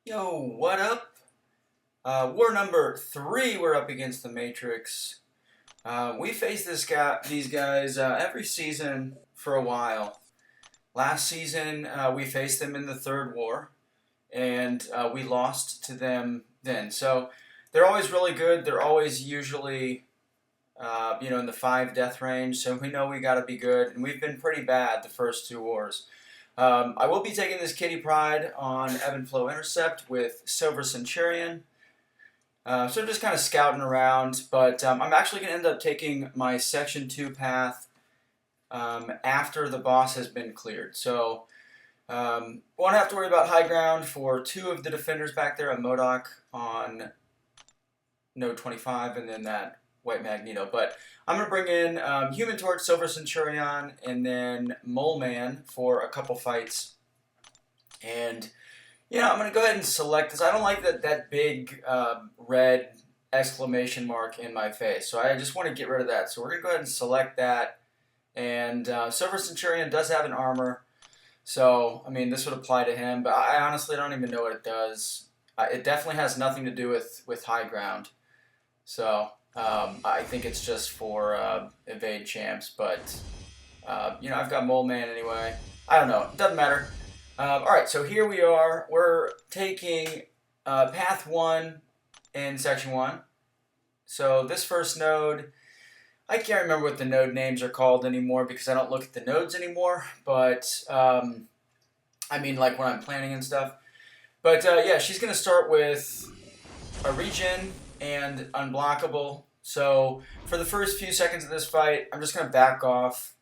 Yo, what up? War number 3, we're up against the Matrix. We face these guys every season for a while. Last season, we faced them in the third war, and we lost to them then. So they're always really good. They're always usually, in the 5 death range. So we know we got to be good, and we've been pretty bad the first 2 wars. I will be taking this Kitty Pride on Ebb and Flow Intercept with Silver Centurion. So I'm just kind of scouting around, but I'm actually going to end up taking my Section 2 path after the boss has been cleared. So won't have to worry about high ground for 2 of the defenders back there, a mcoc on node 25 and then that White Magneto. But I'm going to bring in Human Torch, Silver Centurion, and then Mole Man for a couple fights. And, I'm going to go ahead and select this. I don't like that big red exclamation mark in my face, so I just want to get rid of that. So we're going to go ahead and select that. And Silver Centurion does have an armor, so, this would apply to him, but I honestly don't even know what it does. It definitely has nothing to do with high ground. So I think it's just for evade champs, but I've got Mole Man anyway. I don't know. It doesn't matter. Alright, so here we are. We're taking Path 1 in Section 1. So this first node, I can't remember what the node names are called anymore because I don't look at the nodes anymore, but like when I'm planning and stuff. But she's going to start with a regen and unblockable. So for the first few seconds of this fight, I'm just going to back off.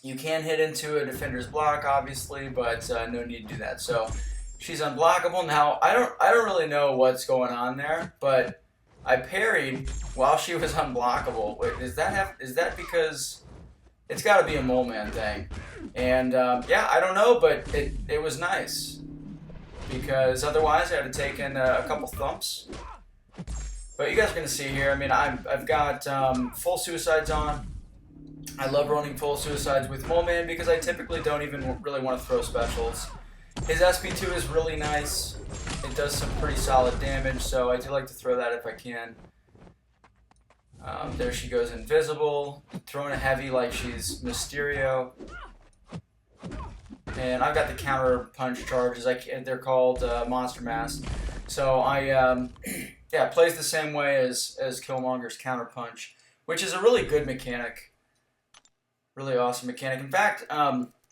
You can hit into a defender's block, obviously, but no need to do that. So she's unblockable. Now, I don't really know what's going on there, but I parried while she was unblockable. Wait, is that because it's got to be a Mole Man thing? And I don't know, but it was nice because otherwise I'd have taken a couple thumps. But you guys are going to see here, I've got full suicides on. I love running full suicides with Mole Man because I typically don't even really want to throw specials. His SP2 is really nice. It does some pretty solid damage, so I do like to throw that if I can. There she goes invisible, throwing a heavy like she's Mysterio. And I've got the counter punch charges, they're called Monster Mass. So I... it plays the same way as Killmonger's Counter Punch, which is a really good mechanic. Really awesome mechanic. In fact,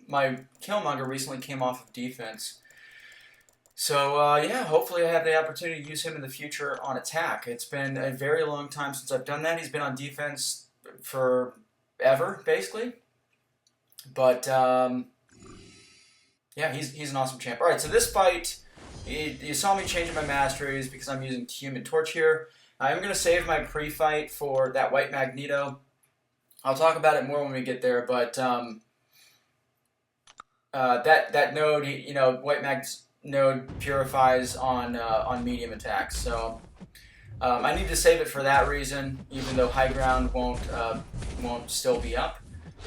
my Killmonger recently came off of defense. So, hopefully I have the opportunity to use him in the future on attack. It's been a very long time since I've done that. He's been on defense forever, basically. But, he's an awesome champ. Alright, so this fight... You saw me changing my masteries because I'm using Human Torch here. I'm going to save my pre-fight for that White Magneto. I'll talk about it more when we get there, but that node, White Mag's node purifies on medium attacks. So I need to save it for that reason, even though high ground won't still be up.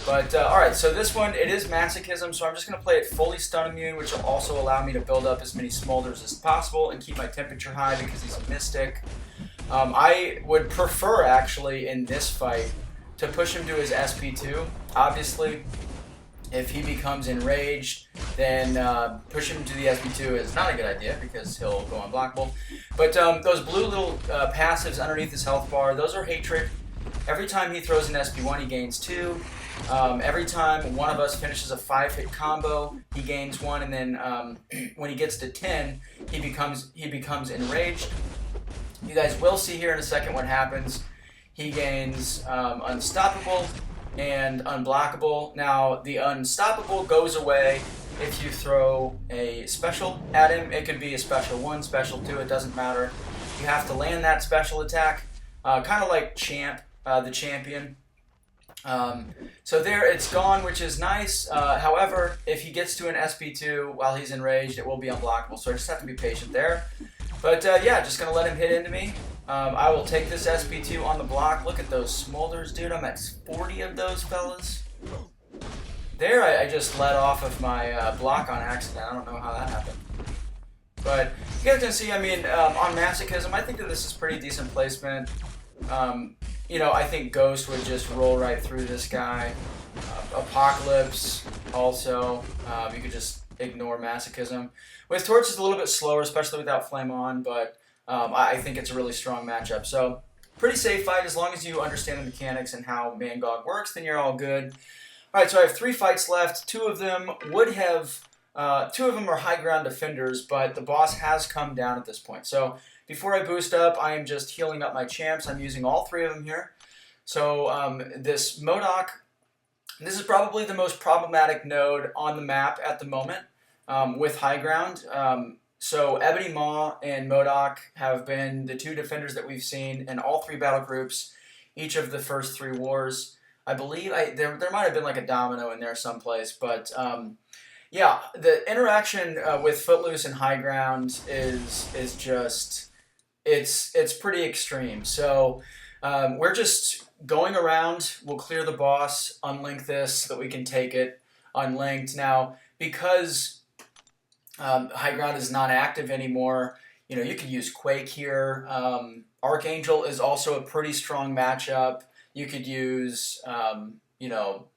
But, alright, so this one, it is masochism, so I'm just going to play it fully stun immune, which will also allow me to build up as many smolders as possible and keep my temperature high because he's a mystic. I would prefer, actually, in this fight, to push him to his SP2. Obviously, if he becomes enraged, then push him to the SP2 is not a good idea because he'll go unblockable. But those blue little passives underneath his health bar, those are hatred. Every time he throws an SP1, he gains 2. Every time one of us finishes a 5-hit combo, he gains 1, and then when he gets to 10, he becomes enraged. You guys will see here in a second what happens. He gains unstoppable and unblockable. Now, the unstoppable goes away if you throw a special at him. It could be a special 1, special 2, it doesn't matter. You have to land that special attack, kind of like the champion. So there, it's gone, which is nice. However, if he gets to an SP2 while he's enraged, it will be unblockable. So I just have to be patient there. But just gonna let him hit into me. I will take this SP2 on the block. Look at those smolders, dude. I'm at 40 of those fellas. There, I just let off of my block on accident. I don't know how that happened. But you guys can see, I mean, on Masochism, I think that this is pretty decent placement. You know, I think Ghost would just roll right through this guy. Apocalypse, also. You could just ignore Masochism. With Torch, it's a little bit slower, especially without Flame On, but I think it's a really strong matchup. So, pretty safe fight. As long as you understand the mechanics and how mangog works, then you're all good. Alright, so I have 3 fights left. 2 of them would have... 2 of them are high ground defenders, but the boss has come down at this point. So before I boost up, I am just healing up my champs. I'm using all 3 of them here. So this mcoc, this is probably the most problematic node on the map at the moment with high ground. So Ebony Maw and mcoc have been the 2 defenders that we've seen in all 3 battle groups, each of the first 3 wars. I believe there might have been like a domino in there someplace, but... yeah, the interaction with Footloose and High Ground is just, it's pretty extreme. So we're just going around, we'll clear the boss, unlink this so that we can take it unlinked. Now, because High Ground is not active anymore, you know, you could use Quake here. Archangel is also a pretty strong matchup. You could use, you know,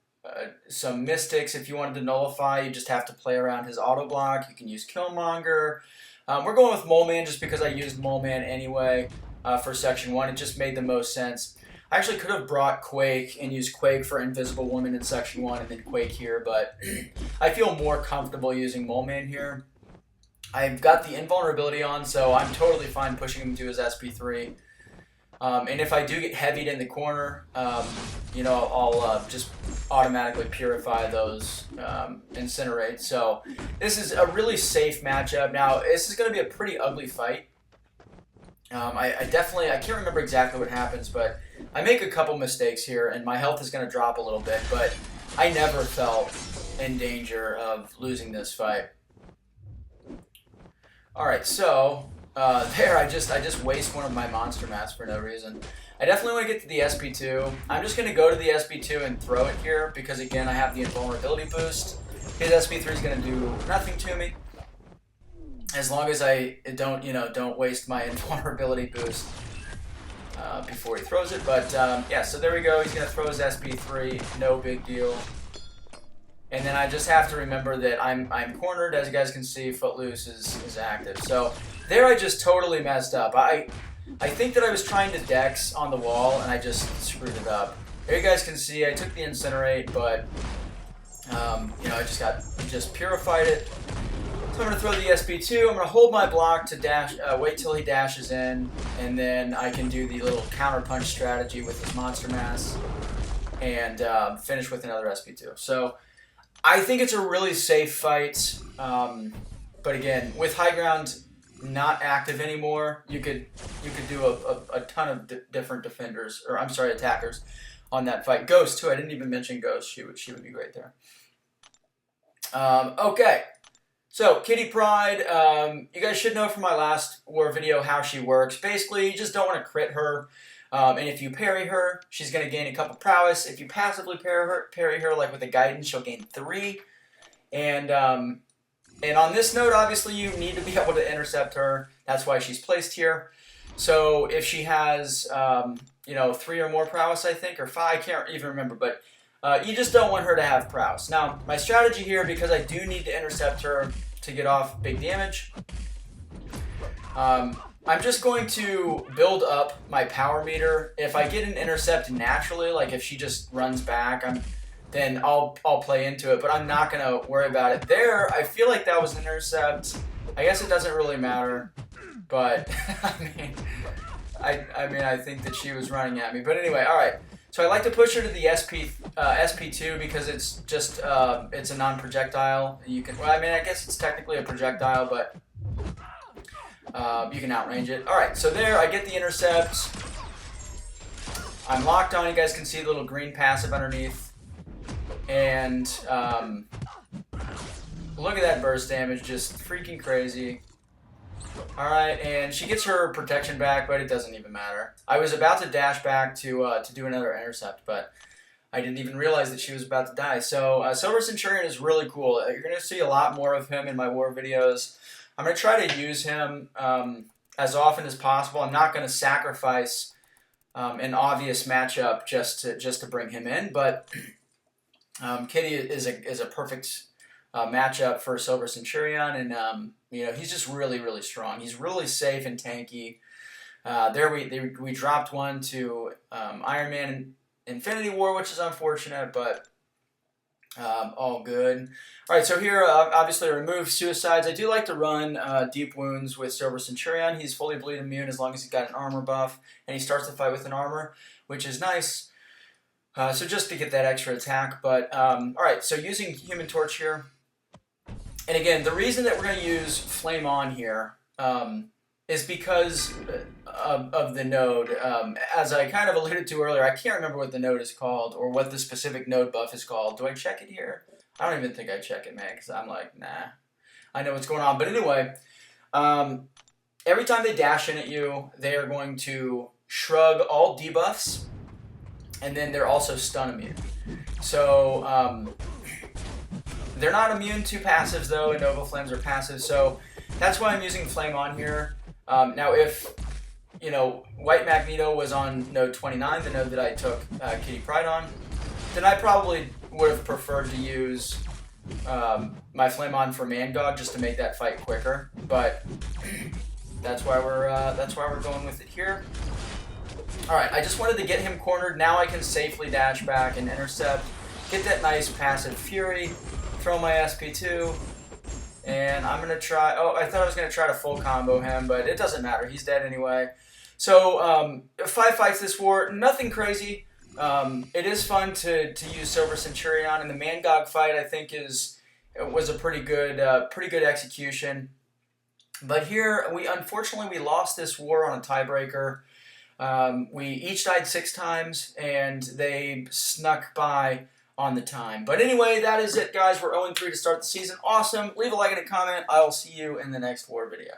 some Mystics if you wanted to nullify. You just have to play around his auto block. You can use Killmonger. We're going with Mole Man just because I used Mole Man anyway for Section 1. It just made the most sense. I actually could have brought Quake and used Quake for Invisible Woman in Section 1 and then Quake here, but I feel more comfortable using Mole Man here. I've got the invulnerability on, so I'm totally fine pushing him to his SP3. And if I do get heavied in the corner, you know, I'll just automatically purify those Incinerate. So this is a really safe matchup. Now, this is going to be a pretty ugly fight. I can't remember exactly what happens, but I make a couple mistakes here, and my health is going to drop a little bit, but I never felt in danger of losing this fight. Alright, so... there, I just waste one of my monster mats for no reason. I definitely want to get to the SP2. I'm just going to go to the SP2 and throw it here because, again, I have the invulnerability boost. His SP3 is going to do nothing to me as long as I don't waste my invulnerability boost before he throws it. But, yeah, so there we go. He's going to throw his SP3. No big deal. And then I just have to remember that I'm cornered. As you guys can see, Footloose is active. So there I just totally messed up. I think that I was trying to dex on the wall, and I just screwed it up. There you guys can see I took the Incinerate, but you know, I just purified it. So I'm going to throw the SP2. I'm going to hold my block to dash, wait till he dashes in, and then I can do the little counterpunch strategy with his Monster Mass and finish with another SP2. So I think it's a really safe fight, but again, with High Ground not active anymore, you could do a ton of different defenders, or I'm sorry, attackers on that fight. Ghost too. I didn't even mention Ghost. She would be great there. Okay, so Kitty Pryde. You guys should know from my last war video how she works. Basically, you just don't want to crit her. And if you parry her, she's going to gain a couple prowess. If you passively parry her, like with a guidance, she'll gain 3. And on this node, obviously, you need to be able to intercept her. That's why she's placed here. So if she has, you know, 3 or more prowess, I think, or 5, I can't even remember, but you just don't want her to have prowess. Now, my strategy here, because I do need to intercept her to get off big damage, I'm just going to build up my power meter. If I get an intercept naturally, like if she just runs back, then I'll play into it, but I'm not going to worry about it. There, I feel like that was an intercept. I guess it doesn't really matter, but I think that she was running at me. But anyway, all right. So I like to push her to the SP2 because it's just it's a non-projectile. You can, well, I mean, I guess it's technically a projectile, but you can outrange it. All right, so there I get the intercept. I'm locked on. You guys can see the little green passive underneath. And look at that burst damage, just freaking crazy. Alright, and she gets her protection back, but it doesn't even matter. I was about to dash back to do another intercept, but I didn't even realize that she was about to die. So Silver Centurion is really cool. You're going to see a lot more of him in my war videos. I'm going to try to use him as often as possible. I'm not going to sacrifice an obvious matchup just to bring him in, but Kitty is a perfect matchup for Silver Centurion, and he's just really strong. He's really safe and tanky. We dropped one to Iron Man Infinity War, which is unfortunate, but all good. All right, so here, obviously, remove suicides. I do like to run deep wounds with Silver Centurion. He's fully bleed immune as long as he's got an armor buff, and he starts the fight with an armor, which is nice. So just to get that extra attack. But all right, so using Human Torch here, and again, the reason that we're going to use Flame On here is because of the node. As I kind of alluded to earlier, I can't remember what the node is called or what the specific node buff is called. Do I check it here? I don't even think I check it, man, because I'm like, nah. I know what's going on. But anyway, every time they dash in at you, they are going to shrug all debuffs, and then they're also stun immune. So they're not immune to passives, though, and Nova Flames are passive. So that's why I'm using Flame On here. Now, if White Magneto was on node 29, the node that I took Kitty Pryde on, then I probably would have preferred to use my Flame On for mcoc just to make that fight quicker. But that's why we're going with it here. All right, I just wanted to get him cornered. Now I can safely dash back and intercept, get that nice passive Fury, throw my SP2. And I'm going to try... Oh, I thought I was going to try to full combo him, but it doesn't matter. He's dead anyway. So, 5 fights this war. Nothing crazy. It is fun to use Silver Centurion. And the mcoc fight, I think, was a pretty good execution. But here, unfortunately, we lost this war on a tiebreaker. We each died 6 times, and they snuck by on the time. But anyway, that is it, guys. We're 0-3 to start the season. Awesome. Leave a like and a comment. I will see you in the next war video.